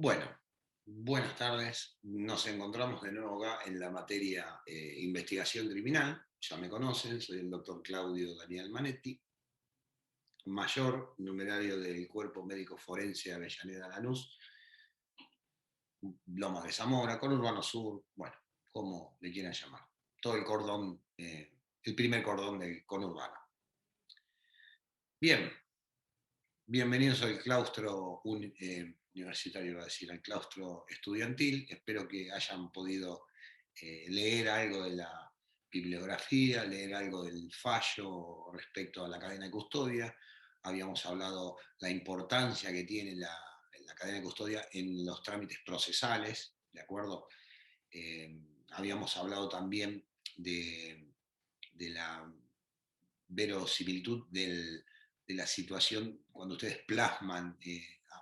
Bueno, buenas tardes. Nos encontramos de nuevo acá en la materia investigación criminal. Ya me conocen, soy el doctor Claudio Daniel Manetti, mayor numerario del Cuerpo Médico Forense de Avellaneda Lanús, Loma de Zamora, Conurbano Sur, bueno, como le quieran llamar. Todo el cordón, el primer cordón del conurbano. Bien, bienvenidos al claustro universitario, iba a decir, al claustro estudiantil. Espero que hayan podido leer algo de la bibliografía, leer algo del fallo respecto a la cadena de custodia. Habíamos hablado la importancia que tiene la cadena de custodia en los trámites procesales, ¿de acuerdo? Habíamos hablado también de la verosimilitud de la situación cuando ustedes plasman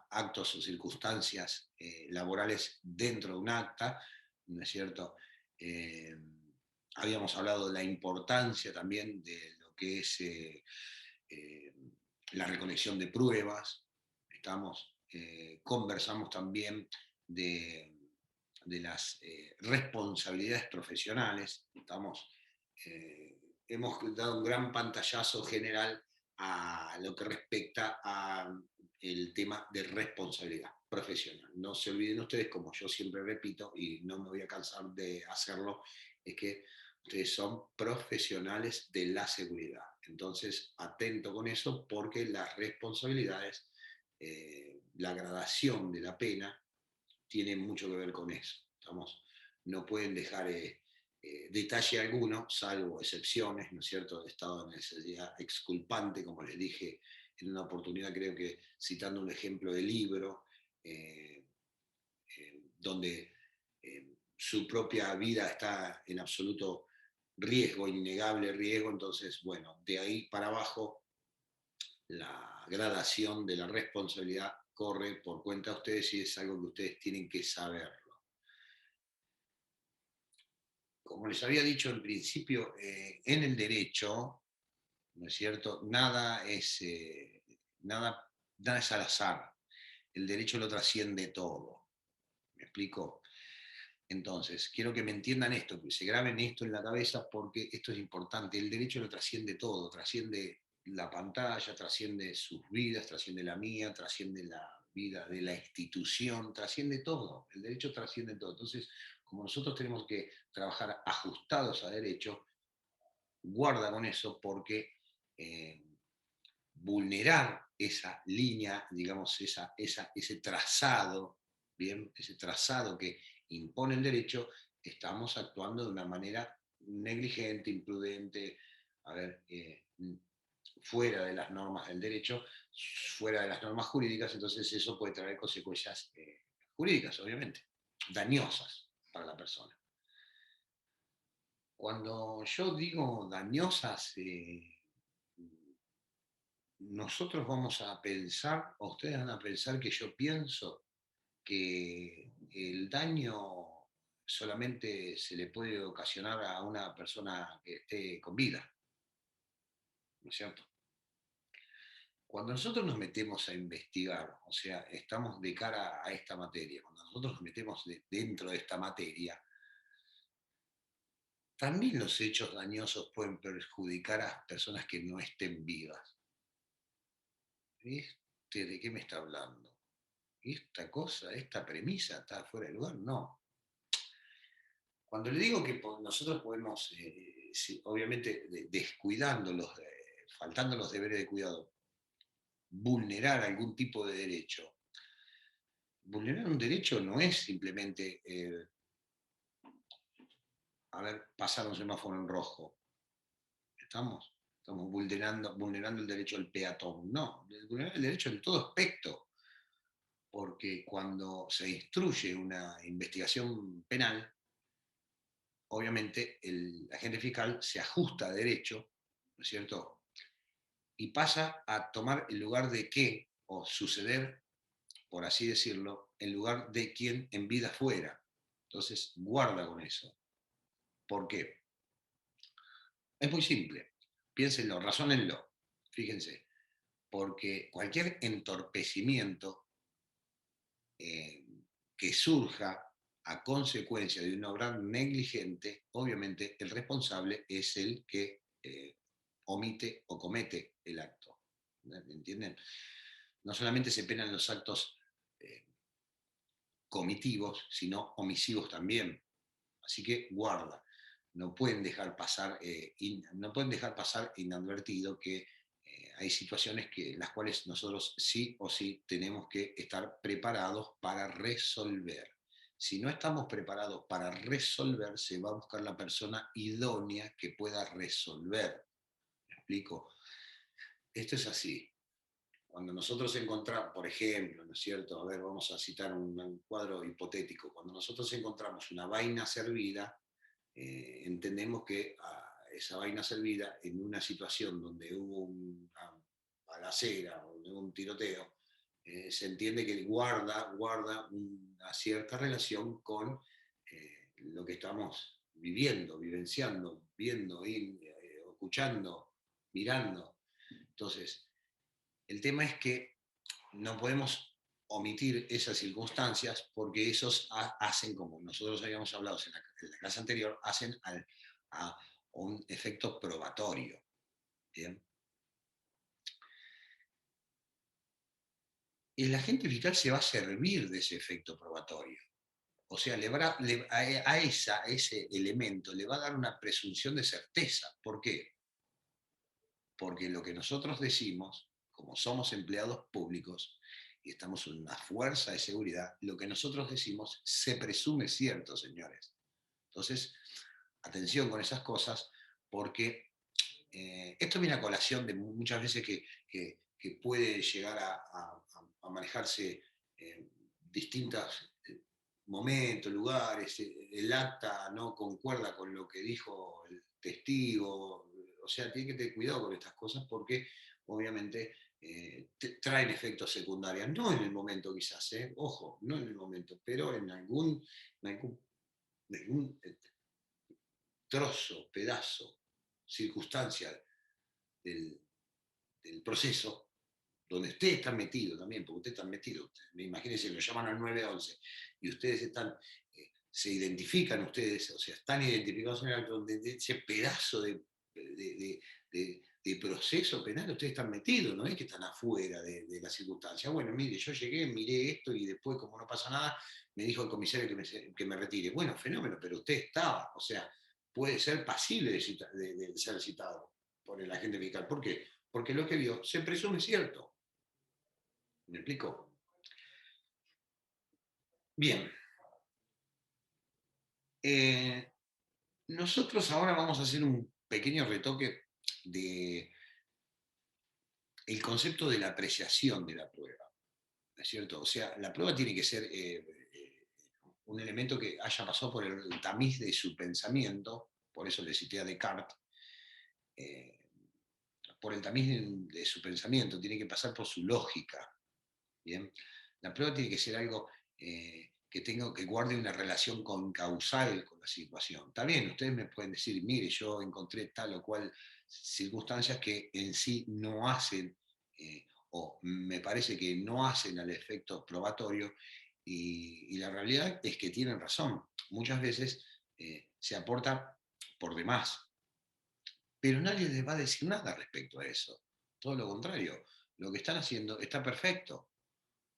actos o circunstancias laborales dentro de un acta, ¿no es cierto? Eh, Habíamos hablado de la importancia también de lo que es eh, la recolección de pruebas, conversamos también de las responsabilidades profesionales, hemos dado un gran pantallazo general a lo que respecta a el tema de responsabilidad profesional. No se olviden ustedes, como yo siempre repito, y no me voy a cansar de hacerlo, es que ustedes son profesionales de la seguridad. Entonces, atento con eso porque las responsabilidades, la gradación de la pena, tiene mucho que ver con eso. No pueden dejar detalle alguno, salvo excepciones, ¿no es cierto?, de estado de necesidad exculpante, como les dije en una oportunidad, creo que citando un ejemplo de libro, eh, donde su propia vida está en absoluto riesgo, innegable riesgo. Entonces, bueno, de ahí para abajo la gradación de la responsabilidad corre por cuenta de ustedes y es algo que ustedes tienen que saberlo. Como les había dicho en principio, en el derecho, ¿no es cierto? Nada es al azar. El derecho lo trasciende todo. ¿Me explico? Entonces, quiero que me entiendan esto, que se graben esto en la cabeza porque esto es importante. El derecho lo trasciende todo, trasciende la pantalla, trasciende sus vidas, trasciende la mía, trasciende la vida de la institución, trasciende todo. El derecho trasciende todo. Entonces, como nosotros tenemos que trabajar ajustados a derecho, guarda con eso porque eh, vulnerar esa línea, digamos, ese trazado, bien, ese trazado que impone el derecho, estamos actuando de una manera negligente, imprudente, a ver, fuera de las normas del derecho, fuera de las normas jurídicas. Entonces eso puede traer consecuencias jurídicas, obviamente, dañosas para la persona. Cuando yo digo dañosas, nosotros vamos a pensar, o ustedes van a pensar que yo pienso que el daño solamente se le puede ocasionar a una persona que esté con vida, ¿no es cierto? Cuando nosotros nos metemos a investigar, o sea, estamos de cara a esta materia, cuando nosotros nos metemos dentro de esta materia, también los hechos dañosos pueden perjudicar a personas que no estén vivas. ¿De qué me está hablando? ¿Esta cosa, esta premisa está fuera de lugar? No. Cuando le digo que nosotros podemos, sí, obviamente descuidando faltando los deberes de cuidado, vulnerar algún tipo de derecho. Vulnerar un derecho no es simplemente, pasar un semáforo en rojo. ¿Estamos? Estamos vulnerando el derecho del peatón. No, vulnerar el derecho en todo aspecto. Porque cuando se instruye una investigación penal, obviamente el agente fiscal se ajusta a derecho, ¿no es cierto? Y pasa a tomar el lugar de qué, o suceder, por así decirlo, en lugar de quien en vida fuera. Entonces, guarda con eso. ¿Por qué? Es muy simple. Piénsenlo, razónenlo. Fíjense, porque cualquier entorpecimiento que surja a consecuencia de un obrar negligente, obviamente el responsable es el que omite o comete el acto. ¿Me entienden? No solamente se penan los actos comitivos, sino omisivos también. Así que guarda, no pueden dejar pasar, no pueden dejar pasar inadvertido que hay situaciones que las cuales nosotros sí o sí tenemos que estar preparados para resolver. Si no estamos preparados para resolver, se va a buscar la persona idónea que pueda resolver. ¿Me explico? Esto es así. Cuando nosotros encontramos, por ejemplo, ¿no es cierto? A ver, vamos a citar un cuadro hipotético. Cuando nosotros encontramos una vaina servida, entendemos que esa vaina servida en una situación donde hubo una balacera o un tiroteo, se entiende que guarda una cierta relación con lo que estamos viviendo, vivenciando, viendo, escuchando, mirando. Entonces, el tema es que no podemos omitir esas circunstancias porque esos hacen, como nosotros habíamos hablado en la clase anterior, hacen a un efecto probatorio. ¿Bien? El agente fiscal se va a servir de ese efecto probatorio. O sea, a ese elemento le va a dar una presunción de certeza. ¿Por qué? Porque lo que nosotros decimos, como somos empleados públicos y estamos en una fuerza de seguridad, lo que nosotros decimos se presume cierto, señores. Entonces, atención con esas cosas, porque esto viene a colación de muchas veces que puede llegar a manejarse distintos momentos, lugares, el acta no concuerda con lo que dijo el testigo, o sea, tiene que tener cuidado con estas cosas porque obviamente traen efectos secundarios, no en el momento quizás, ojo, no en el momento, pero en algún trozo, pedazo, circunstancia del, del proceso, donde ustedes están metidos también, porque ustedes están metidos, imagínense, lo llaman al 911 y ustedes están, se identifican ustedes, o sea, están identificados en el acto donde ese pedazo de proceso penal ustedes están metidos, no es que están afuera de la circunstancia. Bueno, mire, yo llegué, miré esto y después, como no pasa nada, me dijo el comisario que me retire. Bueno, fenómeno, pero usted estaba, o sea, puede ser pasible de ser citado por el agente fiscal. ¿Por qué? Porque lo que vio se presume cierto. ¿Me explico? Bien. Eh, Nosotros ahora vamos a hacer un pequeño retoque de el concepto de la apreciación de la prueba, ¿no es cierto? O sea, la prueba tiene que ser un elemento que haya pasado por el tamiz de su pensamiento, por eso le cité a Descartes, eh, por el tamiz de su pensamiento, tiene que pasar por su lógica. ¿Bien? La prueba tiene que ser algo que guarde una relación concausal con la situación. Está bien, ustedes me pueden decir, mire, yo encontré tal o cual circunstancias que en sí no hacen, o me parece que no hacen al efecto probatorio, y la realidad es que tienen razón. Muchas veces se aporta por demás, pero nadie les va a decir nada respecto a eso. Todo lo contrario, lo que están haciendo está perfecto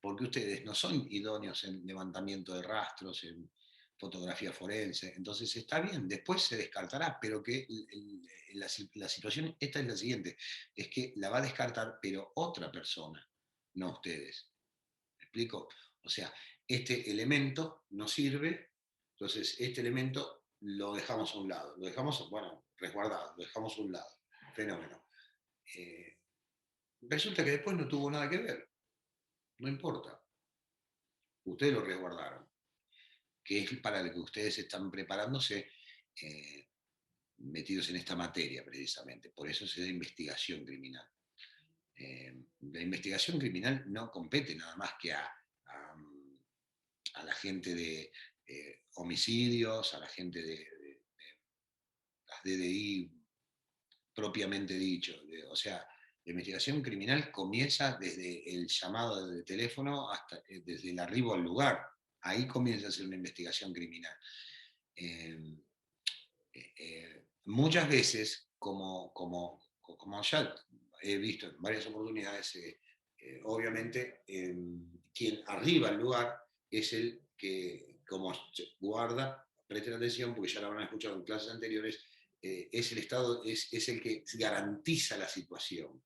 porque ustedes no son idóneos en levantamiento de rastros, en fotografía forense, entonces está bien, después se descartará, pero que la situación esta es la siguiente, es que la va a descartar, pero otra persona, no ustedes. ¿Me explico? O sea, este elemento no sirve, entonces este elemento lo dejamos a un lado, lo dejamos, bueno, resguardado, lo dejamos a un lado, fenómeno. Eh, Resulta que después no tuvo nada que ver, no importa, ustedes lo resguardaron, que es para lo que ustedes están preparándose, eh, metidos en esta materia precisamente. Por eso se da investigación criminal. La investigación criminal no compete nada más que a la gente de homicidios, a la gente de las DDI propiamente dicho. O sea, la investigación criminal comienza desde el llamado de teléfono hasta desde el arribo al lugar. Ahí comienza a ser una investigación criminal. Eh, Muchas veces, como ya he visto en varias oportunidades, obviamente quien arriba al lugar es el que, como guarda, presten atención porque ya lo habrán escuchado en clases anteriores, es el Estado, es el que garantiza la situación.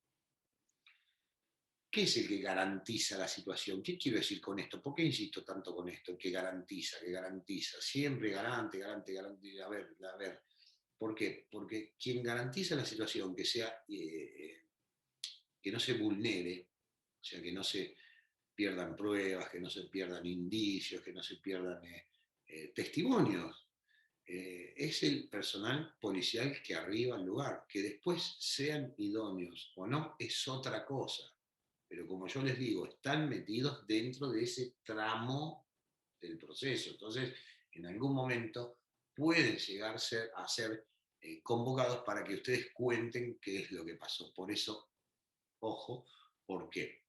¿Qué es el que garantiza la situación? ¿Qué quiero decir con esto? ¿Por qué insisto tanto con esto? Que garantiza, que garantiza. Siempre garante, garante, garante. A ver. ¿Por qué? Porque quien garantiza la situación, que no se vulnere, o sea, que no se pierdan pruebas, que no se pierdan indicios, que no se pierdan testimonios, es el personal policial que arriba al lugar. Que después sean idóneos o no es otra cosa. Pero como yo les digo, están metidos dentro de ese tramo del proceso. Entonces, en algún momento pueden llegar a ser convocados para que ustedes cuenten qué es lo que pasó. Por eso, ojo, ¿por qué?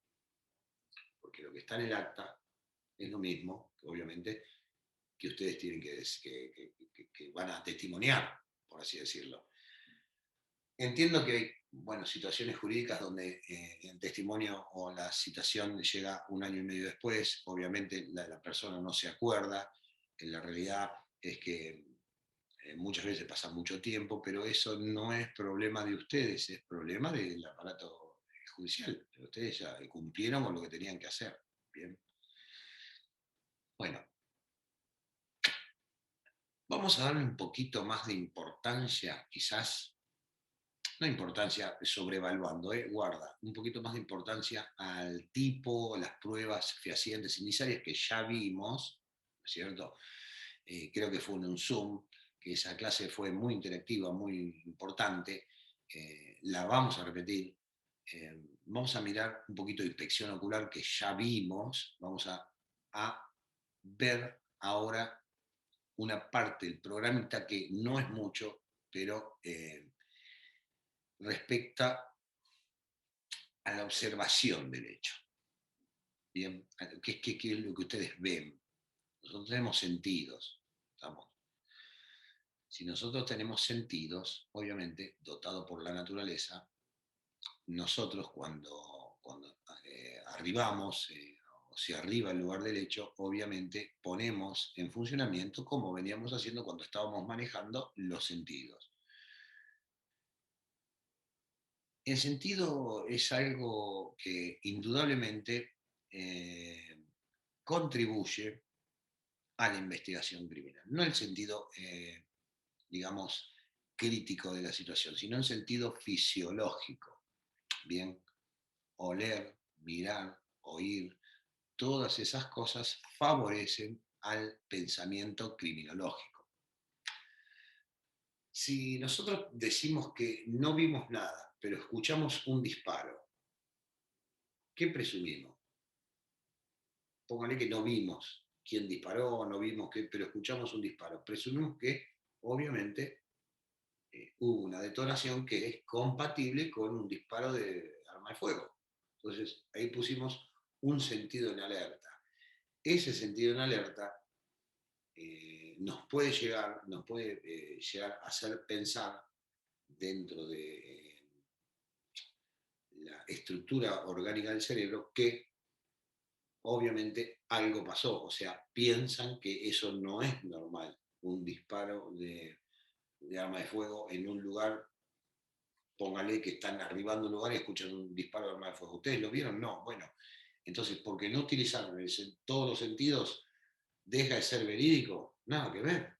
Porque lo que está en el acta es lo mismo, obviamente, que ustedes tienen que van a testimoniar, por así decirlo. Entiendo que hay, bueno, situaciones jurídicas donde el testimonio o la citación llega un año y medio después, obviamente la persona no se acuerda, la realidad es que muchas veces pasa mucho tiempo, pero eso no es problema de ustedes, es problema del aparato judicial. Ustedes ya cumplieron con lo que tenían que hacer. Bien. Bueno, vamos a darle un poquito más de importancia, quizás no importancia sobrevaluando, guarda, un poquito más de importancia al tipo, las pruebas fehacientes iniciales que ya vimos, ¿no es cierto? Creo que fue en un Zoom, que esa clase fue muy interactiva, muy importante, la vamos a repetir, vamos a mirar un poquito de inspección ocular que ya vimos, vamos a ver ahora una parte del programita que no es mucho, pero respecta a la observación del hecho. Bien, ¿qué es lo que ustedes ven? Nosotros tenemos sentidos. ¿Estamos? Si nosotros tenemos sentidos, obviamente, dotado por la naturaleza, nosotros cuando arribamos, o se arriba el lugar del hecho, obviamente ponemos en funcionamiento como veníamos haciendo cuando estábamos manejando los sentidos. El sentido es algo que indudablemente contribuye a la investigación criminal. No el sentido, digamos, crítico de la situación, sino en sentido fisiológico. Bien, oler, mirar, oír, todas esas cosas favorecen al pensamiento criminológico. Si nosotros decimos que no vimos nada, pero escuchamos un disparo, ¿qué presumimos? Póngale que no vimos quién disparó, no vimos qué, pero escuchamos un disparo. Presumimos que, obviamente, hubo una detonación que es compatible con un disparo de arma de fuego. Entonces, ahí pusimos un sentido en alerta. Ese sentido en alerta nos puede llegar a hacer pensar dentro de la estructura orgánica del cerebro que obviamente algo pasó, o sea, piensan que eso no es normal, un disparo de arma de fuego en un lugar, póngale que están arribando un lugar y escuchan un disparo de arma de fuego. ¿Ustedes lo vieron? No. Bueno, entonces, porque no utilizaron todos los sentidos, deja de ser verídico. Nada que ver.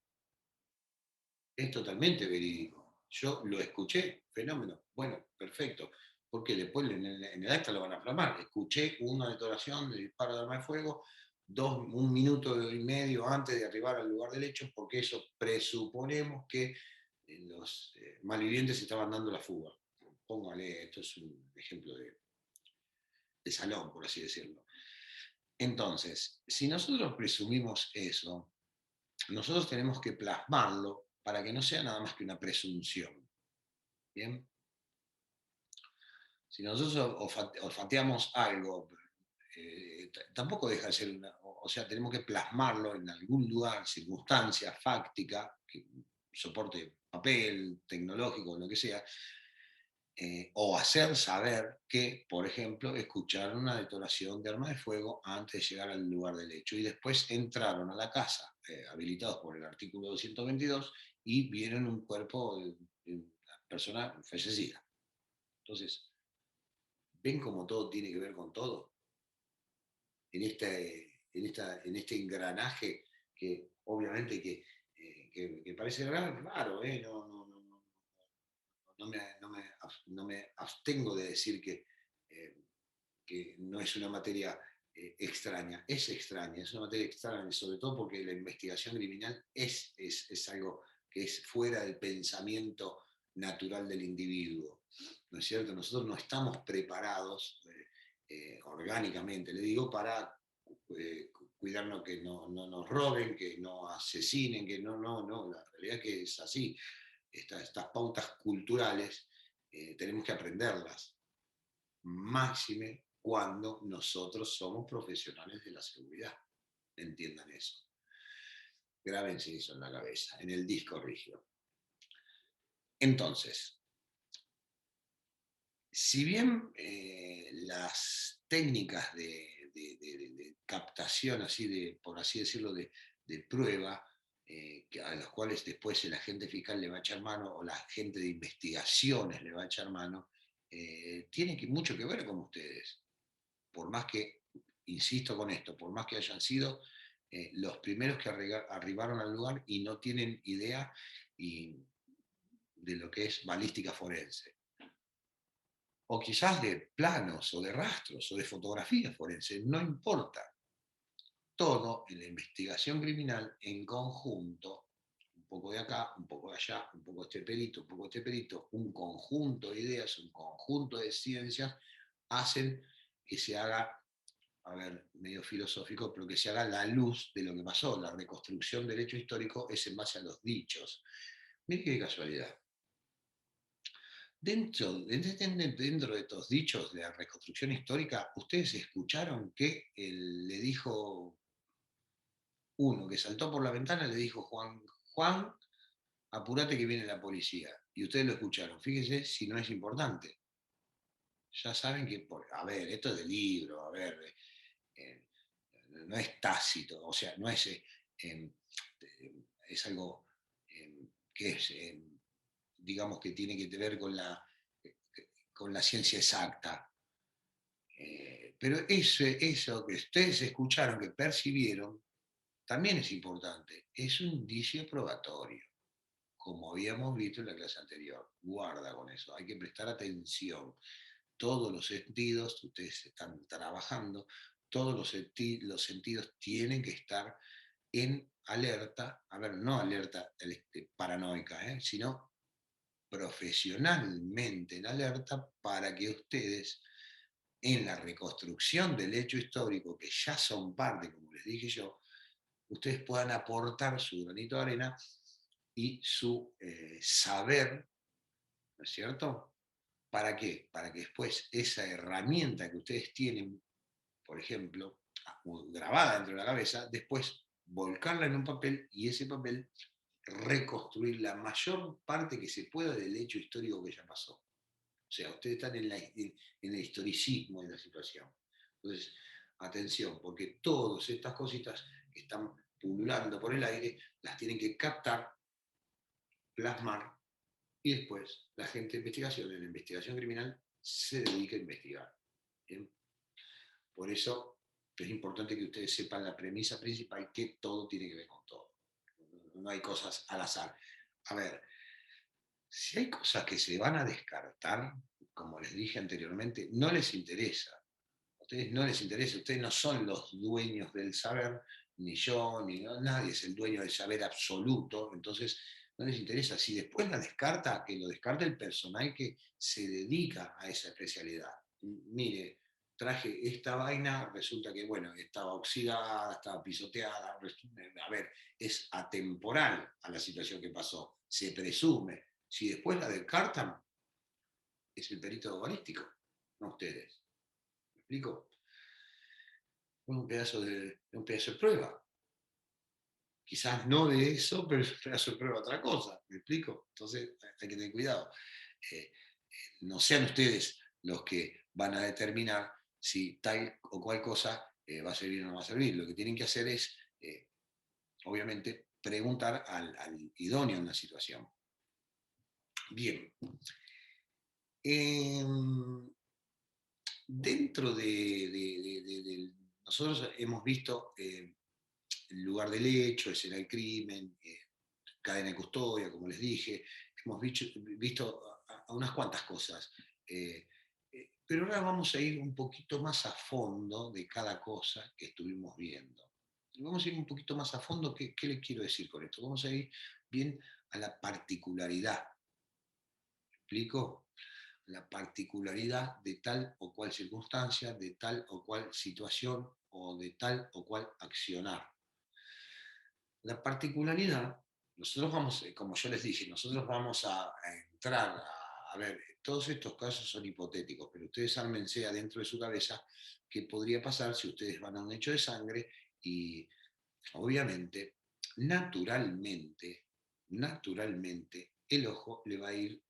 Es totalmente verídico. Yo lo escuché, fenómeno. Bueno, perfecto. Porque después en el acta lo van a plasmar. Escuché una detonación de disparo de arma de fuego, un minuto y medio antes de arribar al lugar del hecho, porque eso presuponemos que los malvivientes estaban dando la fuga. Póngale, esto es un ejemplo de salón, por así decirlo. Entonces, si nosotros presumimos eso, nosotros tenemos que plasmarlo para que no sea nada más que una presunción. ¿Bien? Si nosotros olfateamos algo tampoco deja de ser o sea, tenemos que plasmarlo en algún lugar, circunstancia fáctica, que soporte papel, tecnológico, lo que sea, o hacer saber que, por ejemplo, escucharon una detonación de arma de fuego antes de llegar al lugar del hecho y después entraron a la casa, habilitados por el artículo 222, y vieron un cuerpo de una persona fallecida. Entonces, ¿ven cómo todo tiene que ver con todo? En este engranaje que obviamente que parece raro, no me abstengo de decir eh, que no es una materia extraña. Es una materia extraña, sobre todo porque la investigación criminal es algo que es fuera del pensamiento natural del individuo. ¿No es cierto? Nosotros no estamos preparados orgánicamente, le digo, para cuidarnos que no nos roben, que no asesinen, que no, la realidad es que es así. Estas pautas culturales tenemos que aprenderlas, máxime cuando nosotros somos profesionales de la seguridad. Entiendan eso. Grábense eso en la cabeza, en el disco rígido. Entonces, si bien las técnicas de captación, por así decirlo, de prueba, a las cuales después el agente fiscal le va a echar mano, o la agente de investigaciones le va a echar mano, tiene mucho que ver con ustedes. Por más que, insisto con esto, por más que hayan sido los primeros que arribaron al lugar y no tienen idea de lo que es balística forense, o quizás de planos o de rastros o de fotografías forenses, no importa. Todo en la investigación criminal en conjunto, un poco de acá, un poco de allá, un poco este perito, un poco este perito, un conjunto de ideas, un conjunto de ciencias, hacen que se haga, a ver, medio filosófico, pero que se haga la luz de lo que pasó. La reconstrucción del hecho histórico es en base a los dichos. Mire qué casualidad. Dentro de estos dichos de la reconstrucción histórica, ustedes escucharon que le dijo uno que saltó por la ventana, le dijo Juan, apúrate que viene la policía. Y ustedes lo escucharon. Fíjense si no es importante. Ya saben que, a ver, esto es de libro, a ver, eh, no es tácito, o sea, no es, es algo que es, digamos, que tiene que ver con la ciencia exacta. Pero eso que ustedes escucharon, que percibieron, también es importante. Es un indicio probatorio, como habíamos visto en la clase anterior. Guarda con eso, hay que prestar atención. Todos los sentidos, ustedes están trabajando, todos los sentidos tienen que estar en alerta, a ver, no alerta paranoica, sino profesionalmente en alerta para que ustedes en la reconstrucción del hecho histórico, que ya son parte, como les dije yo, ustedes puedan aportar su granito de arena y su saber, ¿no es cierto? ¿Para qué? Para que después esa herramienta que ustedes tienen, por ejemplo, grabada dentro de la cabeza, después volcarla en un papel y ese papel reconstruir la mayor parte que se pueda del hecho histórico que ya pasó. O sea, ustedes están en el historicismo de la situación. Entonces, atención, porque todas estas cositas que están pululando por el aire, las tienen que captar, plasmar, y después la gente de investigación, en la investigación criminal, se dedica a investigar. ¿Bien? Por eso es importante que ustedes sepan la premisa principal, que todo tiene que ver con todo. No hay cosas al azar. A ver, si hay cosas que se van a descartar, como les dije anteriormente, no les interesa. A ustedes no les interesa, ustedes no son los dueños del saber, ni yo, ni nadie es el dueño del saber absoluto, entonces no les interesa. Si después la descarta, que lo descarte el personal que se dedica a esa especialidad. Mire, traje esta vaina, resulta que, bueno, estaba oxidada, estaba pisoteada, a ver, es atemporal a la situación que pasó, se presume. Si después la descartan, es el perito balístico, no ustedes. ¿Me explico? un pedazo de prueba. Quizás no de eso, pero es un pedazo de prueba de otra cosa. ¿Me explico? Entonces hay que tener cuidado. Eh, no sean ustedes los que van a determinar si tal o cual cosa va a servir o no va a servir. Lo que tienen que hacer es, obviamente, preguntar al idóneo en la situación. Bien. Dentro nosotros hemos visto el lugar del hecho, escena del crimen, cadena de custodia, como les dije, hemos visto a unas cuantas cosas. Pero ahora vamos a ir un poquito más a fondo de cada cosa que estuvimos viendo. Vamos a ir un poquito más a fondo. ¿Qué les quiero decir con esto? Vamos a ir bien a la particularidad. ¿Me explico? La particularidad de tal o cual circunstancia, de tal o cual situación o de tal o cual accionar. La particularidad, nosotros vamos, como yo les dije, nosotros vamos a entrar a ver, todos estos casos son hipotéticos, pero ustedes ármense adentro de su cabeza qué podría pasar si ustedes van a un hecho de sangre y obviamente, naturalmente, el ojo le va a ir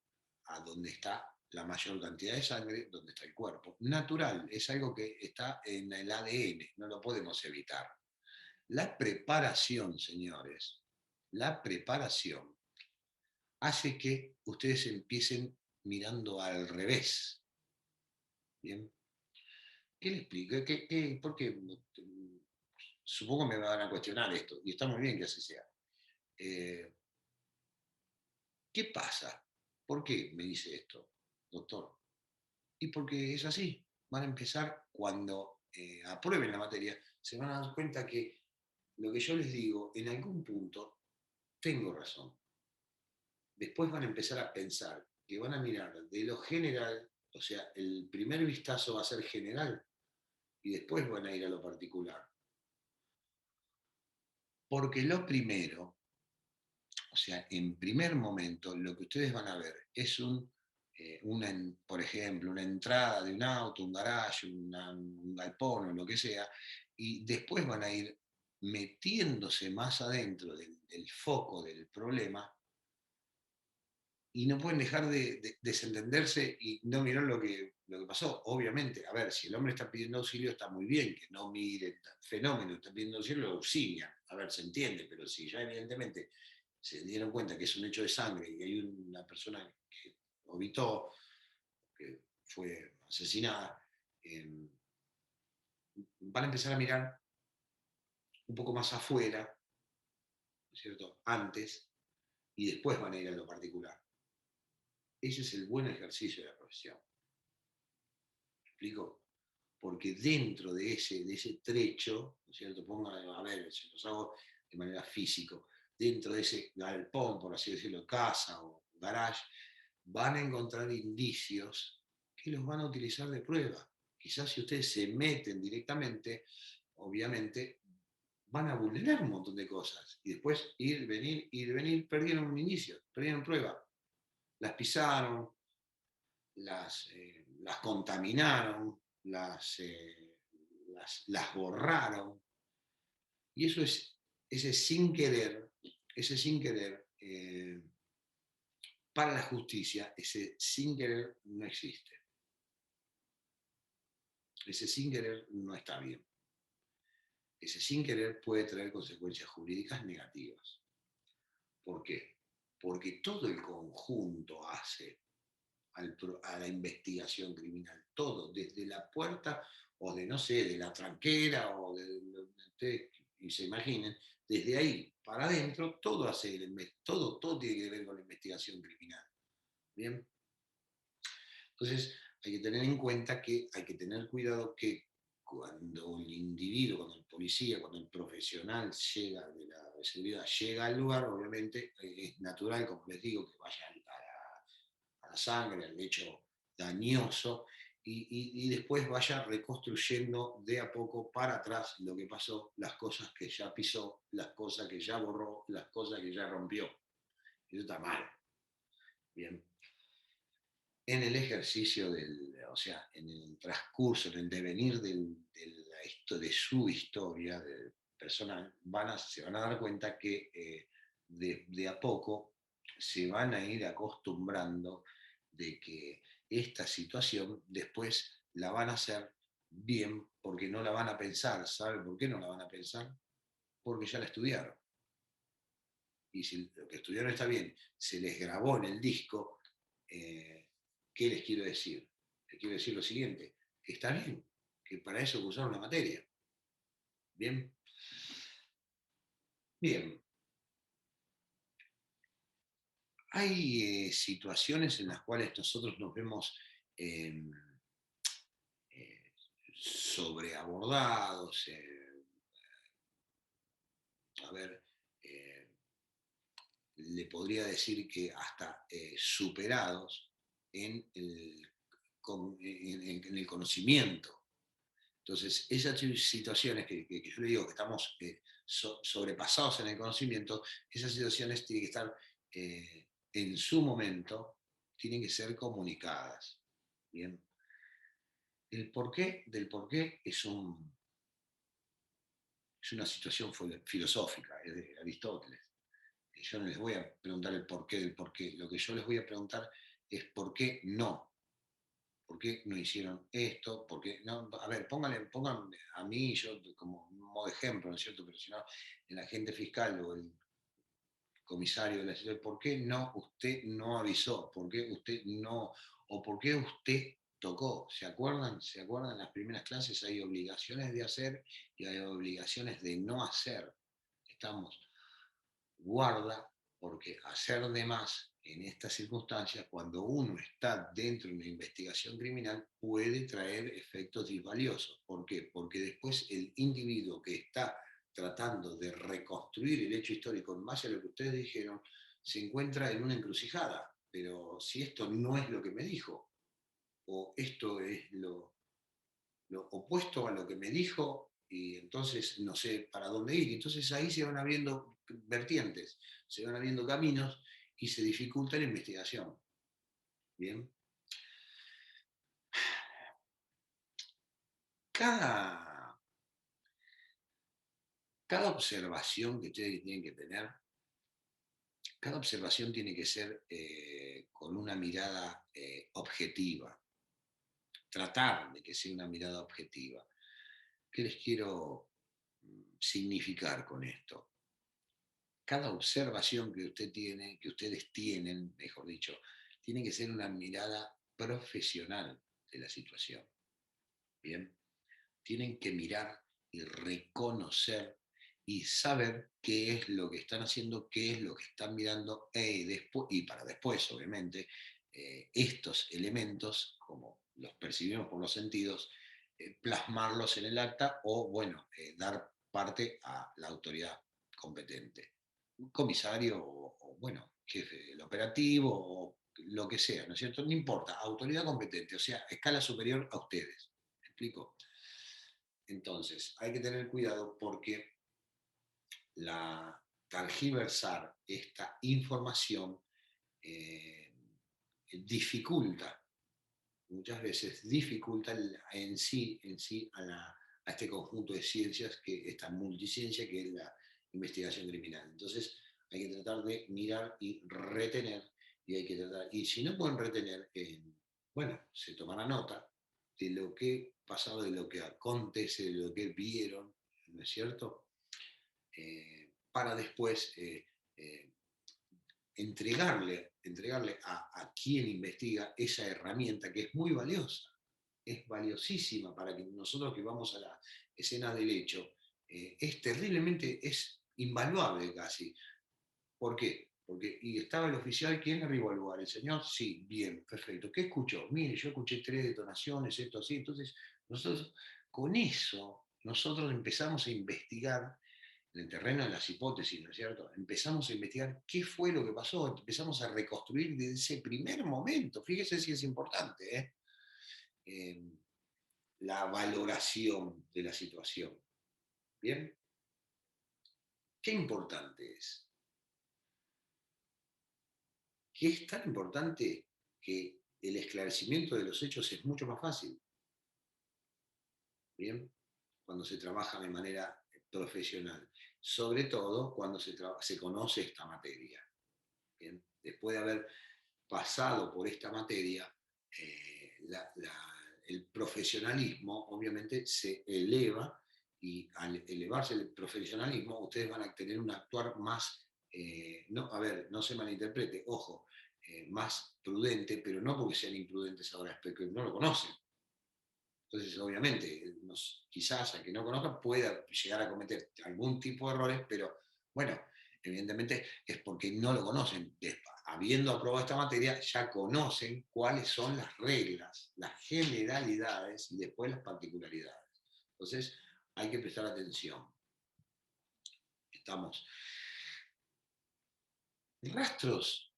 a donde está la mayor cantidad de sangre, donde está el cuerpo. Natural, es algo que está en el ADN, no lo podemos evitar. La preparación, señores, la preparación hace que ustedes empiecen mirando al revés. ¿Bien? ¿Qué le explico? ¿Por qué? Supongo me van a cuestionar esto, y está muy bien que así sea. ¿Qué pasa? ¿Por qué me dice esto, doctor? Y porque es así. Van a empezar cuando aprueben la materia, se van a dar cuenta que lo que yo les digo, en algún punto, tengo razón. Después van a empezar a pensar que van a mirar de lo general, o sea, el primer vistazo va a ser general y después van a ir a lo particular. Porque lo primero, o sea, en primer momento, lo que ustedes van a ver es por ejemplo, una entrada de un auto, un garage, un galpón o lo que sea, y después van a ir metiéndose más adentro del foco del problema y no pueden dejar de desentenderse y no mirar lo que pasó. Obviamente, a ver, si el hombre está pidiendo auxilio, está muy bien que no mire el fenómeno, está pidiendo auxilio, lo auxilia. A ver, se entiende, pero si ya evidentemente se dieron cuenta que es un hecho de sangre y hay una persona que obitó, que fue asesinada, eh, van a empezar a mirar un poco más afuera, ¿no es cierto? Antes, y después van a ir a lo particular. Ese es el buen ejercicio de la profesión. ¿Me explico? Porque dentro de ese trecho, ¿no es cierto? Pongan, a ver, si los hago de manera físico, dentro de ese galpón, por así decirlo, casa o garage, van a encontrar indicios que los van a utilizar de prueba. Quizás si ustedes se meten directamente, obviamente van a vulnerar un montón de cosas. Y después ir, venir, perdieron un inicio, perdieron prueba. Las pisaron, las contaminaron, las borraron. Y eso es ese sin querer, para la justicia, ese sin querer no existe. Ese sin querer no está bien. Ese sin querer puede traer consecuencias jurídicas negativas. ¿Por qué? Porque todo el conjunto hace a la investigación criminal, todo, desde la puerta o de, no sé, de la tranquera o de y se imaginen, desde ahí para adentro, todo hace todo tiene que ver con la investigación criminal. Bien. Entonces, hay que tener en cuenta que hay que tener cuidado que cuando el individuo, cuando el policía, cuando el profesional llega de la seguridad, llega al lugar, obviamente es natural, como les digo, que vaya a la sangre, al hecho dañoso, y después vaya reconstruyendo de a poco para atrás lo que pasó, las cosas que ya pisó, las cosas que ya borró, las cosas que ya rompió. Eso está mal. Bien. En el ejercicio o sea, en el transcurso, en el devenir de la esto de su historia personal, se van a dar cuenta que de a poco se van a ir acostumbrando de que esta situación después la van a hacer bien porque no la van a pensar. ¿Sabe por qué no la van a pensar? Porque ya la estudiaron. Y si lo que estudiaron está bien, se les grabó en el disco, ¿qué les quiero decir? Les quiero decir lo siguiente, que está bien, que para eso usaron la materia. Bien, bien. Hay situaciones en las cuales nosotros nos vemos eh, eh, sobreabordados, a ver, eh, le podría decir que hasta superados en en el conocimiento. Entonces, esas situaciones que yo le digo que estamos sobrepasados en el conocimiento, esas situaciones tienen que estar en su momento, tienen que ser comunicadas. Bien. El porqué del porqué es una situación filosófica, es de Aristóteles. Yo no les voy a preguntar el porqué del porqué, lo que yo les voy a preguntar es por qué no. ¿Por qué no hicieron esto? ¿Por qué no? A ver, pongan a mí, yo como modo de ejemplo, ¿no es cierto? Pero si no, el agente fiscal o el comisario de la ciudad, ¿por qué no usted no avisó? ¿Por qué usted no? ¿O por qué usted tocó? ¿Se acuerdan? ¿Se acuerdan? En las primeras clases hay obligaciones de hacer y hay obligaciones de no hacer. Estamos guarda, porque hacer de más en estas circunstancias, cuando uno está dentro de una investigación criminal, puede traer efectos disvaliosos. ¿Por qué? Porque después el individuo que está tratando de reconstruir el hecho histórico en base a lo que ustedes dijeron, se encuentra en una encrucijada. Pero si esto no es lo que me dijo, o esto es lo opuesto a lo que me dijo, y entonces no sé para dónde ir. Entonces ahí se van abriendo vertientes, se van abriendo caminos y se dificulta la investigación. Bien. Cada, cada observación que ustedes tienen que tener, cada observación tiene que ser con una mirada objetiva, tratar de que sea una mirada objetiva. ¿Qué les quiero significar con esto? Cada observación que usted tiene, que ustedes tienen, mejor dicho, tiene que ser una mirada profesional de la situación. Bien, tienen que mirar y reconocer y saber qué es lo que están haciendo, qué es lo que están mirando, y para después, obviamente, estos elementos, como los percibimos por los sentidos, plasmarlos en el acta o, bueno, dar parte a la autoridad competente. Un comisario o, bueno, jefe del operativo o lo que sea, ¿no es cierto? No importa, autoridad competente, o sea, escala superior a ustedes. ¿Me explico? Entonces, hay que tener cuidado porque la targiversar esta información eh, dificulta, muchas veces dificulta en sí a este conjunto de ciencias, esta multiciencia que es la investigación criminal. Entonces, hay que tratar de mirar y retener, y hay que tratar, y si no pueden retener, bueno, se tomará nota de lo que pasado, de lo que acontece, de lo que vieron, ¿no es cierto? Para después entregarle a quien investiga esa herramienta que es muy valiosa, es valiosísima para que nosotros que vamos a la escena del hecho, es terriblemente, es invaluable casi. ¿Por qué? Porque, y estaba el oficial, ¿quién arribó al lugar? ¿El señor? Sí, bien, perfecto. ¿Qué escuchó? Mire, yo escuché 3 detonaciones, esto así. Entonces, nosotros, con eso, nosotros empezamos a investigar en el terreno de las hipótesis, ¿no es cierto? Empezamos a investigar qué fue lo que pasó, empezamos a reconstruir desde ese primer momento. Fíjese si es importante, ¿eh? Eh, la valoración de la situación. ¿Bien? ¿Qué importante es? Que es tan importante que el esclarecimiento de los hechos es mucho más fácil. ¿Bien? cuando se trabaja de manera profesional, sobre todo cuando se conoce esta materia. ¿Bien? Después de haber pasado por esta materia, el profesionalismo obviamente se eleva y al elevarse el profesionalismo ustedes van a tener un actuar más, no, a ver, no se malinterprete, ojo, más prudente, pero no porque sean imprudentes ahora, es porque no lo conocen. Entonces, obviamente, quizás al que no conozca pueda llegar a cometer algún tipo de errores, pero bueno, evidentemente es porque no lo conocen. Habiendo aprobado esta materia, ya conocen cuáles son las reglas, las generalidades y después las particularidades. Entonces, hay que prestar atención. Estamos. Rastros,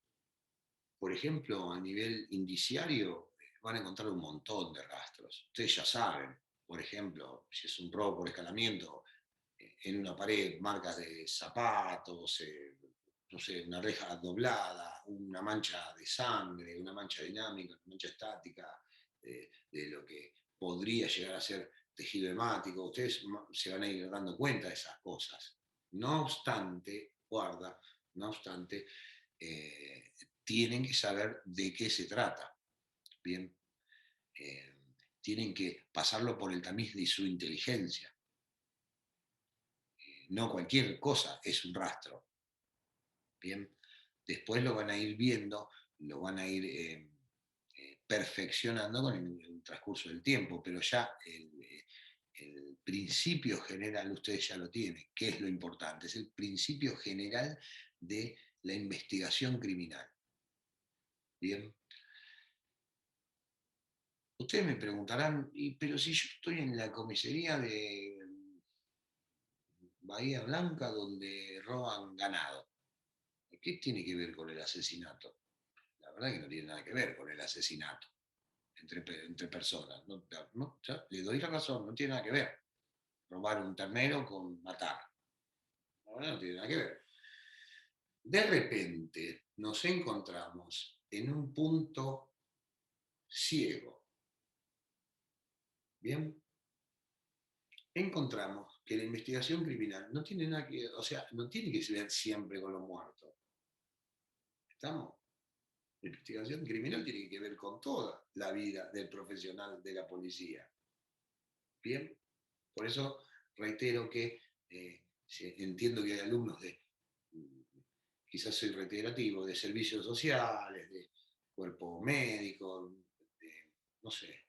por ejemplo, a nivel indiciario, van a encontrar un montón de rastros. Ustedes ya saben, por ejemplo, si es un robo por escalamiento, en una pared, marcas de zapatos, no sé, una reja doblada, una mancha de sangre, una mancha dinámica, una mancha estática, de lo que podría llegar a ser tejido hemático. Ustedes se van a ir dando cuenta de esas cosas. No obstante, guarda, no obstante, tienen que saber de qué se trata. Bien, tienen que pasarlo por el tamiz de su inteligencia. No cualquier cosa es un rastro. Bien, después lo van a ir viendo, lo van a ir perfeccionando con el transcurso del tiempo, pero ya el principio general ustedes ya lo tienen, que es lo importante, es el principio general de la investigación criminal. Bien. Ustedes me preguntarán, pero si yo estoy en la comisaría de Bahía Blanca donde roban ganado, ¿qué tiene que ver con el asesinato? La verdad que no tiene nada que ver con el asesinato entre personas. No, no, le doy la razón, no tiene nada que ver. Robar un ternero con matar. La verdad no tiene nada que ver. De repente nos encontramos en un punto ciego. Bien, encontramos que la investigación criminal no tiene nada que, o sea, no tiene que ver siempre con los muertos. ¿Estamos? La investigación criminal tiene que ver con toda la vida del profesional de la policía. Bien, por eso reitero que entiendo que hay alumnos de, quizás soy reiterativo, de servicios sociales, de cuerpo médico, de, no sé,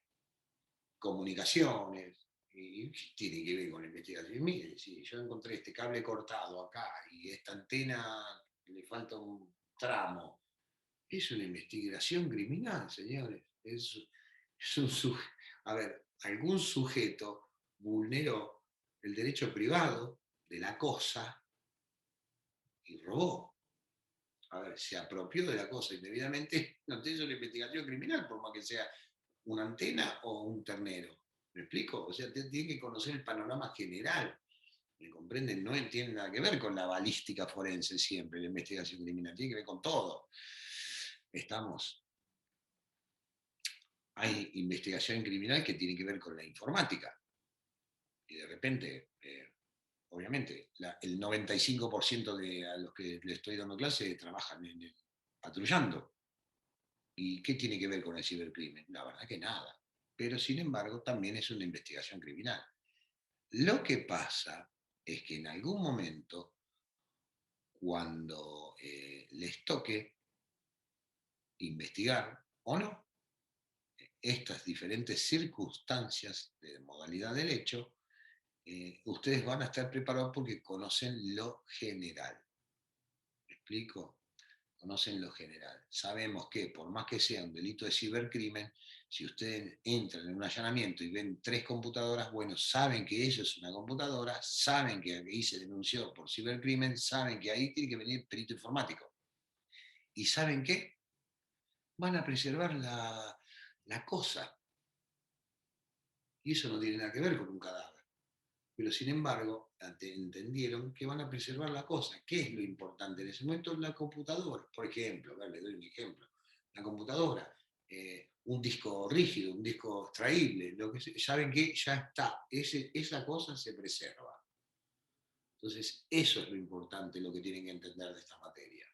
comunicaciones, y ¿qué tiene que ver con la investigación? Mire, si yo encontré este cable cortado acá y esta antena le falta un tramo, es una investigación criminal, señores. Es un a ver, algún sujeto vulneró el derecho privado de la cosa y robó. A ver, se apropió de la cosa indebidamente, no es una investigación criminal, por más que sea una antena o un ternero. ¿Me explico? O sea, tiene que conocer el panorama general. ¿Me comprenden? No tiene nada que ver con la balística forense siempre, la investigación criminal, tiene que ver con todo. Estamos. Hay investigación criminal que tiene que ver con la informática. Y de repente, obviamente, el 95% de a los que le estoy dando clase trabajan patrullando. ¿Y qué tiene que ver con el cibercrimen? La verdad que nada. Pero sin embargo, también es una investigación criminal. Lo que pasa es que en algún momento, cuando les toque investigar o no estas diferentes circunstancias de modalidad del hecho, ustedes van a estar preparados porque conocen lo general. ¿Me explico? Conocen lo general. Sabemos que por más que sea un delito de cibercrimen, si ustedes entran en un allanamiento y ven 3 computadoras, bueno, saben que eso es una computadora, saben que ahí se denunció por cibercrimen, saben que ahí tiene que venir perito informático. ¿Y saben qué? Van a preservar la cosa. Y eso no tiene nada que ver con un cadáver. Pero sin embargo, entendieron que van a preservar la cosa. ¿Qué es lo importante en ese momento? La computadora, por ejemplo, les doy un ejemplo. La computadora un disco rígido, un disco extraíble, saben que ya está, esa cosa se preserva. Entonces, eso es lo importante, lo que tienen que entender de esta materia.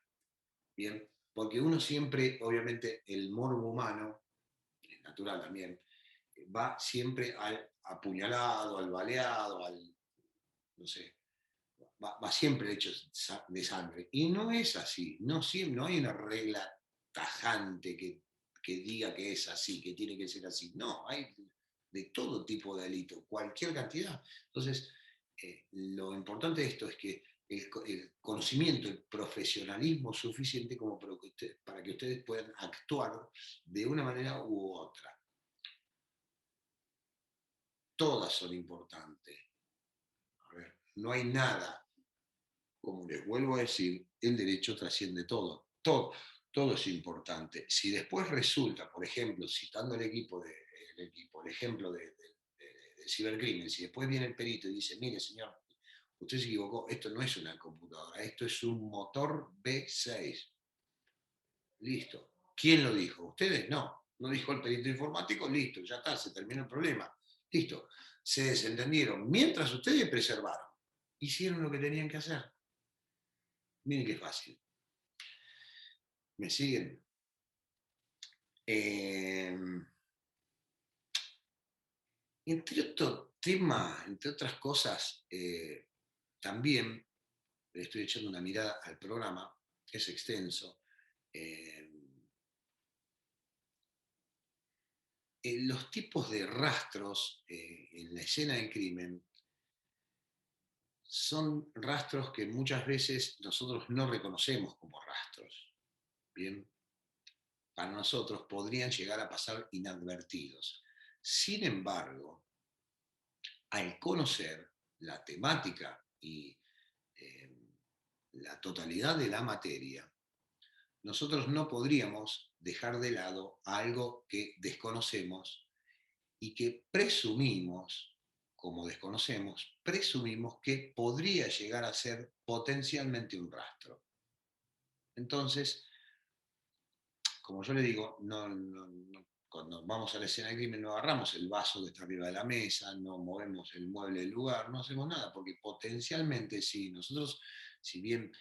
Bien, porque uno siempre, obviamente, el morbo humano, es natural también, va siempre al apuñalado, al baleado, al, no sé, va siempre hecho de sangre. Y no es así, no hay una regla tajante que diga que es así, que tiene que ser así. No, hay de todo tipo de delito, cualquier cantidad. Entonces, lo importante de esto es que el conocimiento, el profesionalismo suficiente como para que ustedes puedan actuar de una manera u otra. Todas son importantes. A ver, no hay nada, como les vuelvo a decir, el derecho trasciende todo. Todo es importante. Si después resulta, por ejemplo, citando el ejemplo de cibercrimen, si después viene el perito y dice, mire señor, usted se equivocó, esto no es una computadora, esto es un motor V6. Listo. ¿Quién lo dijo? ¿Ustedes? No. No dijo el perito informático, listo, ya está, se terminó el problema. Listo. Se desentendieron. Mientras ustedes preservaron, hicieron lo que tenían que hacer. Miren qué fácil. ¿Me siguen? Eh, entre otros temas, entre otras cosas, también le estoy echando una mirada al programa, que es extenso. Eh, los tipos de rastros en la escena del crimen son rastros que muchas veces nosotros no reconocemos como rastros. Bien, para nosotros podrían llegar a pasar inadvertidos. Sin embargo, al conocer la temática y eh, la totalidad de la materia, nosotros no podríamos dejar de lado algo que desconocemos y que presumimos, como desconocemos, presumimos que podría llegar a ser potencialmente un rastro. Entonces, como yo le digo, cuando vamos a la escena del crimen no agarramos el vaso que está arriba de la mesa, no movemos el mueble del lugar, no hacemos nada, porque potencialmente si nosotros, si bien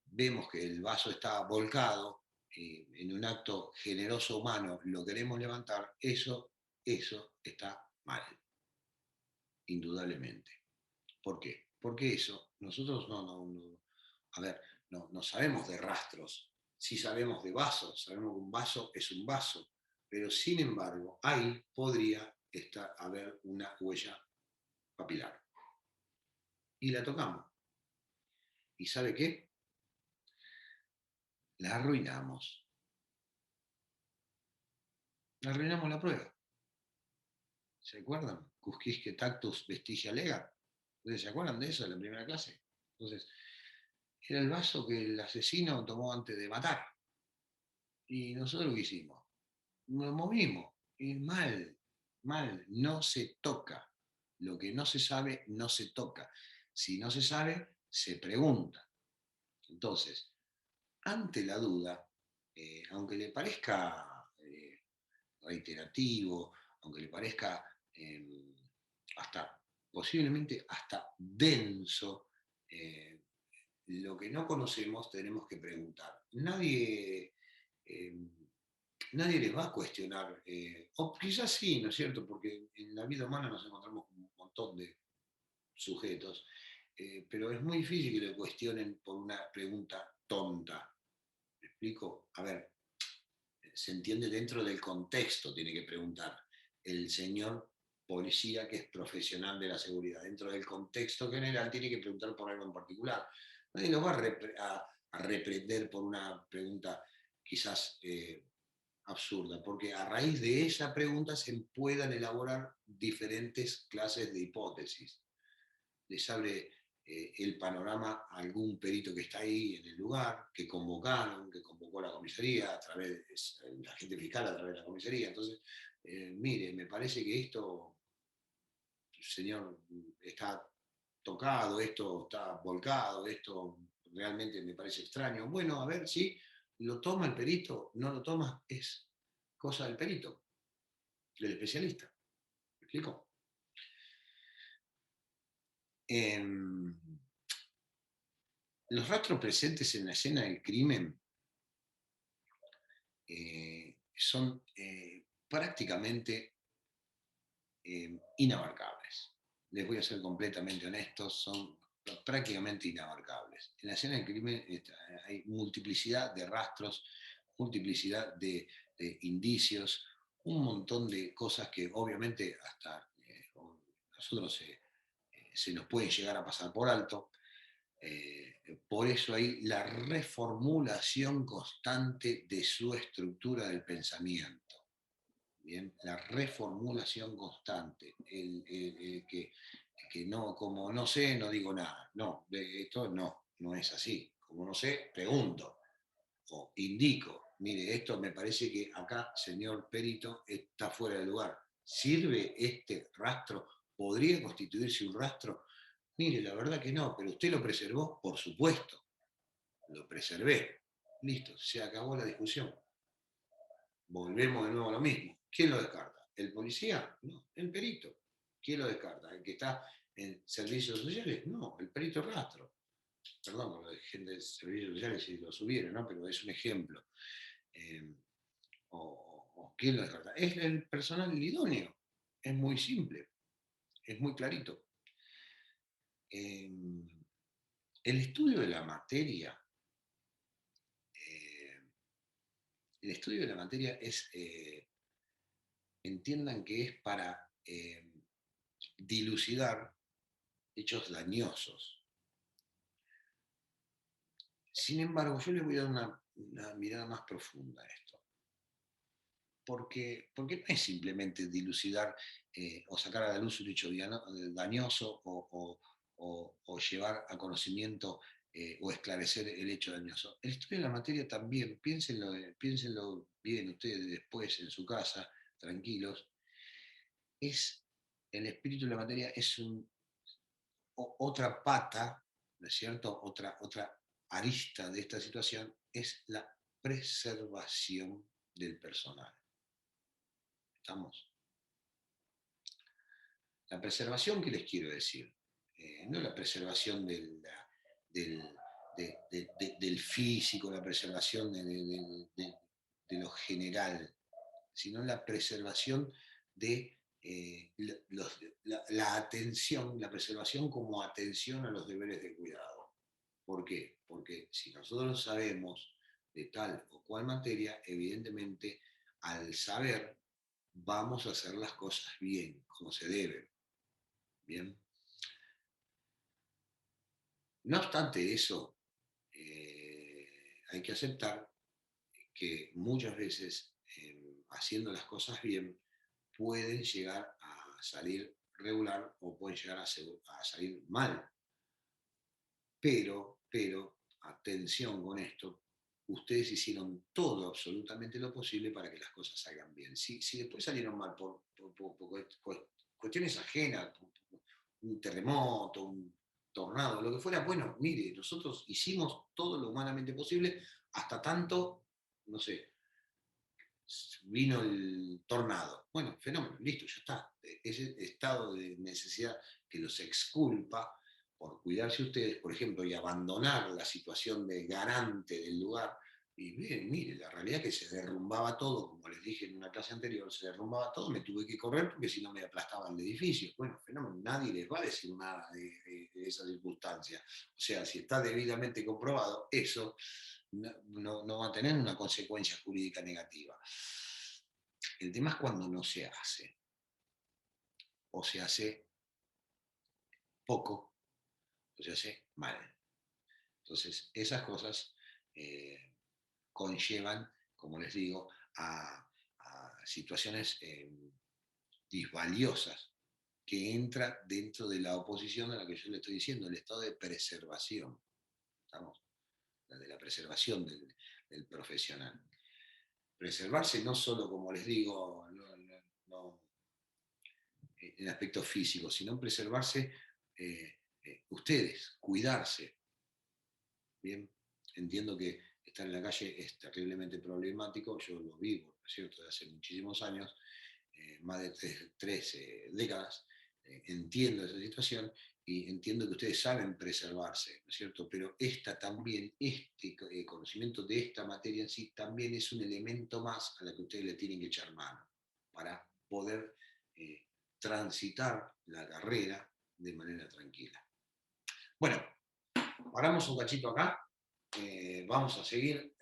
vemos que el vaso está volcado, en un acto generoso humano lo queremos levantar, eso está mal, indudablemente. ¿Por qué? Porque eso, nosotros a ver, no sabemos de rastros, sí sabemos de vasos, sabemos que un vaso es un vaso, pero sin embargo, ahí podría haber una huella papilar. Y la tocamos. ¿Y sabe qué? La arruinamos. La arruinamos la prueba. ¿Se acuerdan? Cusquisque tactus vestigia lega. ¿Ustedes se acuerdan de eso en la primera clase? Entonces, era el vaso que el asesino tomó antes de matar. Y nosotros lo hicimos. Nos movimos. Y mal, no se toca. Lo que no se sabe, no se toca. Si no se sabe, se pregunta. Entonces, ante la duda, aunque le parezca reiterativo, aunque le parezca hasta posiblemente hasta denso, lo que no conocemos tenemos que preguntar. Eh, nadie les va a cuestionar, o quizás sí, ¿no es cierto? Porque en la vida humana nos encontramos con un montón de sujetos, pero es muy difícil que le cuestionen por una pregunta tonta. ¿Me explico? A ver, se entiende dentro del contexto, tiene que preguntar el señor policía que es profesional de la seguridad. Dentro del contexto general tiene que preguntar por algo en particular. Nadie lo va a reprender por una pregunta quizás absurda, porque a raíz de esa pregunta se puedan elaborar diferentes clases de hipótesis. Les abre el panorama a algún perito que está ahí en el lugar, que convocó la comisaría a través de la agente fiscal a través de la comisaría. Entonces, mire, me parece que esto, señor, está tocado, esto está volcado, esto realmente me parece extraño. Bueno, a ver, sí, ¿Lo toma el perito? ¿No lo toma? Es cosa del perito, del especialista. ¿Me explico? Los rastros presentes en la escena del crimen son prácticamente inabarcables. Les voy a ser completamente honestos, son prácticamente inabarcables. En la escena del crimen hay multiplicidad de rastros, multiplicidad de indicios, un montón de cosas que obviamente hasta nosotros se nos pueden llegar a pasar por alto. Por eso hay la reformulación constante de su estructura del pensamiento. Bien, la reformulación constante, que no, como no sé, no digo nada. No, de esto no es así. Como no sé, pregunto o indico. Mire, esto me parece que acá, señor perito, está fuera de lugar. ¿Sirve este rastro? ¿Podría constituirse un rastro? Mire, la verdad que no, pero usted lo preservó, por supuesto. Lo preservé. Listo, se acabó la discusión. Volvemos de nuevo a lo mismo. ¿Quién lo descarta? ¿El policía? No, el perito. ¿Quién lo descarta? ¿El que está en servicios sociales? No, el perito rastro. Perdón, lo de gente de servicios sociales si lo subieron, ¿no? Pero es un ejemplo. Eh, o ¿quién lo descarta? Es el personal idóneo. Es muy simple, es muy clarito. Eh, el estudio de la materia, eh, el estudio de la materia es, entiendan que es para dilucidar hechos dañosos. Sin embargo, yo les voy a dar una mirada más profunda a esto. Porque no es simplemente dilucidar o sacar a la luz un hecho dañoso o llevar a conocimiento o esclarecer el hecho dañoso. El estudio de la materia también, piénsenlo bien ustedes después en su casa, tranquilos, es el espíritu de la materia es otra pata, ¿no es cierto? Otra arista de esta situación es la preservación del personal. ¿Estamos? La preservación, ¿qué les quiero decir? No la preservación del, del físico, la preservación de lo general, sino la preservación de la atención, la preservación como atención a los deberes de cuidado. ¿Por qué? Porque si nosotros sabemos de tal o cual materia, evidentemente al saber vamos a hacer las cosas bien, como se deben. Bien. No obstante eso, hay que aceptar que muchas veces, haciendo las cosas bien, pueden llegar a salir regular o pueden llegar a salir mal. Pero, atención con esto, ustedes hicieron todo, absolutamente lo posible para que las cosas salgan bien. Si después salieron mal por cuestiones ajenas, un terremoto, un tornado, lo que fuera, bueno, mire, nosotros hicimos todo lo humanamente posible, hasta tanto, no sé, vino el tornado. Bueno, fenómeno, listo, ya está. Ese estado de necesidad que los exculpa por cuidarse ustedes, por ejemplo, y abandonar la situación de garante del lugar. Y bien, mire, la realidad es que se derrumbaba todo, como les dije en una clase anterior, se derrumbaba todo, me tuve que correr porque si no me aplastaba el edificio. Bueno, fenómeno, nadie les va a decir nada de esa circunstancia. O sea, si está debidamente comprobado, eso no va a tener una consecuencia jurídica negativa. El tema es cuando no se hace, o se hace poco, o se hace mal. Entonces, esas cosas conllevan, como les digo, a situaciones disvaliosas que entra dentro de la oposición a la que yo le estoy diciendo, el estado de preservación. ¿Estamos? La de la preservación del profesional. Preservarse no solo, como les digo, no, en aspecto físico, sino preservarse ustedes, cuidarse. Bien, entiendo que estar en la calle es terriblemente problemático, yo lo vivo, ¿no es cierto?, de hace muchísimos años, más de tres décadas, entiendo esa situación y entiendo que ustedes saben preservarse, ¿no es cierto? Pero esta también, este conocimiento de esta materia en sí, también es un elemento más a la que ustedes le tienen que echar mano para poder eh, transitar la carrera de manera tranquila. Bueno, paramos un cachito acá, vamos a seguir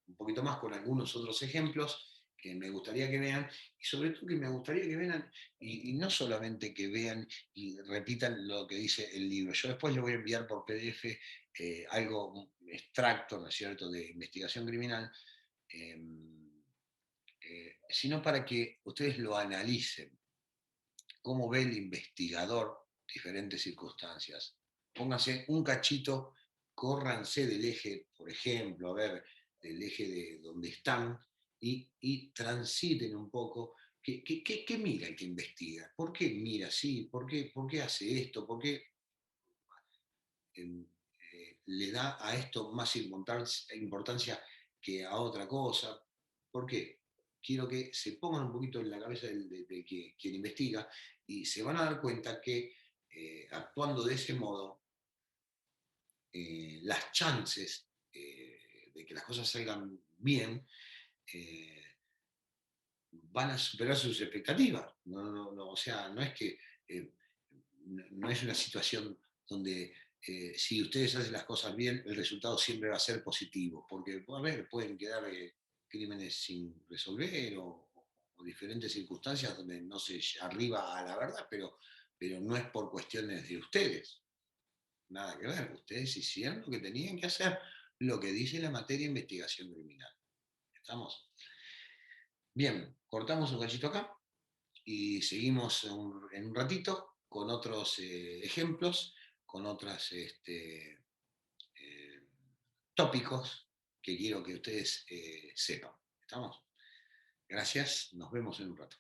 un poquito más con algunos otros ejemplos que me gustaría que vean, y sobre todo que me gustaría que vean, y no solamente que vean y repitan lo que dice el libro. Yo después les voy a enviar por PDF algo, un extracto, ¿no es cierto?, de investigación criminal, eh, sino para que ustedes lo analicen, cómo ve el investigador diferentes circunstancias. Pónganse un cachito, córranse del eje, por ejemplo, a ver, del eje de donde están y transiten un poco. ¿Qué mira el que investiga? ¿Por qué mira así? ¿Por qué hace esto? ¿Por qué le da a esto más importancia que a otra cosa? ¿Por qué? Quiero que se pongan un poquito en la cabeza de quien investiga y se van a dar cuenta que actuando de ese modo, las chances de que las cosas salgan bien eh, van a superar sus expectativas. O sea, no es que no es una situación donde si ustedes hacen las cosas bien, el resultado siempre va a ser positivo, porque a ver, pueden quedar crímenes sin resolver o diferentes circunstancias donde no se arriba a la verdad, pero no es por cuestiones de ustedes, nada que ver. Ustedes hicieron lo que tenían que hacer, lo que dice la materia de investigación criminal. ¿Estamos? Bien, cortamos un cachito acá y seguimos en un ratito con otros ejemplos, con otros tópicos que quiero que ustedes sepan. ¿Estamos? Gracias, nos vemos en un rato.